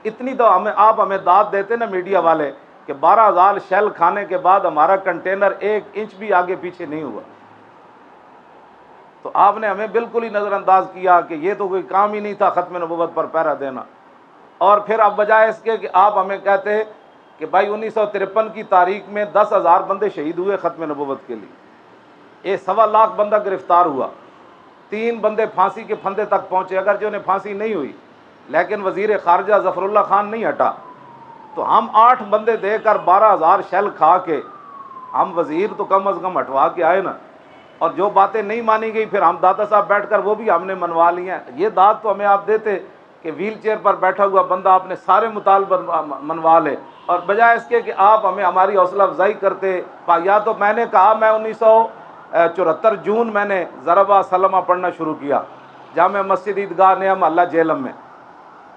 اتنی تو آپ ہمیں داد دیتے نا میڈیا والے کہ 12,000 شیل کھانے کے بعد ہمارا کنٹینر 1 انچ بھی آگے پیچھے نہیں ہوا، تو آپ نے ہمیں بالکل ہی نظر انداز کیا کہ یہ تو کوئی کام ہی نہیں تھا ختم نبوت پر پہرا دینا۔ اور پھر اب بجائے اس کے کہ آپ ہمیں کہتے کہ بھائی 1953 کی تاریخ میں 10,000 بندے شہید ہوئے ختم نبوت کے لیے، یہ 1.25 بندہ گرفتار ہوا، 3 بندے پھانسی کے پھندے تک پہنچے، اگر جو انہیں پھانسی نہیں ہوئی، لیکن وزیر خارجہ ظفر اللہ خان نہیں ہٹا، تو ہم 8 بندے دے کر 12,000 شیل کھا کے ہم وزیر تو کم از کم ہٹوا کے آئے نا۔ اور جو باتیں نہیں مانی گئی پھر ہم داتا صاحب بیٹھ کر وہ بھی ہم نے منوا لی ہیں۔ یہ داد تو ہمیں آپ دیتے کہ ویل چیئر پر بیٹھا ہوا بندہ آپ نے سارے مطالبہ منوا لے، اور بجائے اس کے کہ آپ ہمیں ہماری حوصلہ افزائی کرتے۔ یا تو میں نے کہا میں 1974 جون میں نے ضربہ سلمہ پڑھنا شروع کیا جامع مسجد عیدگاہ نیا محلہ جہلم میں،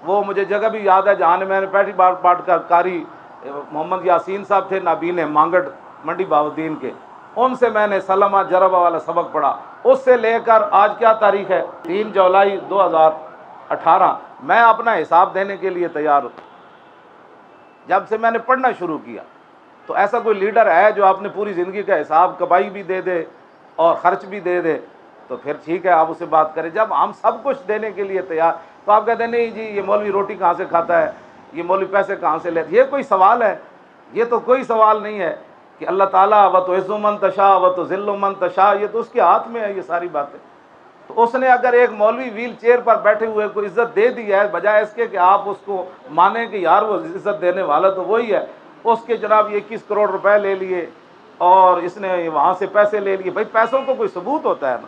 وہ مجھے جگہ بھی یاد ہے جہاں میں نے پہلی بار پاٹ کر قاری محمد یاسین صاحب تھے نابین مانگڑ منڈی بہاؤالدین کے، ان سے میں نے سلمہ جربہ والا سبق پڑھا۔ اس سے لے کر آج کیا تاریخ ہے 3 جولائی 2018، میں اپنا حساب دینے کے لیے تیار ہوں۔ جب سے میں نے پڑھنا شروع کیا تو ایسا کوئی لیڈر ہے جو اپنے پوری زندگی کا حساب کمائی بھی دے دے اور خرچ بھی دے دے تو پھر ٹھیک ہے آپ اسے بات کریں۔ جب ہم سب کچھ دینے کے لیے تیار تو آپ کہتے ہیں نہیں جی یہ مولوی روٹی کہاں سے کھاتا ہے، یہ مولوی پیسے کہاں سے لیتے، یہ کوئی سوال ہے؟ یہ تو کوئی سوال نہیں ہے کہ اللہ تعالیٰ و تو عز من تشاء و تو ذل من تشاء، یہ تو اس کے ہاتھ میں ہے یہ ساری باتیں۔ تو اس نے اگر ایک مولوی ویل چیئر پر بیٹھے ہوئے کو عزت دے دی ہے، بجائے اس کے کہ آپ اس کو مانیں کہ یار وہ عزت دینے والا تو وہی ہے، اس کے جناب 21 کروڑ روپے لے لیے اور اس نے وہاں سے پیسے لے لیے۔ بھائی پیسوں کو کوئی ثبوت ہوتا ہے نا؟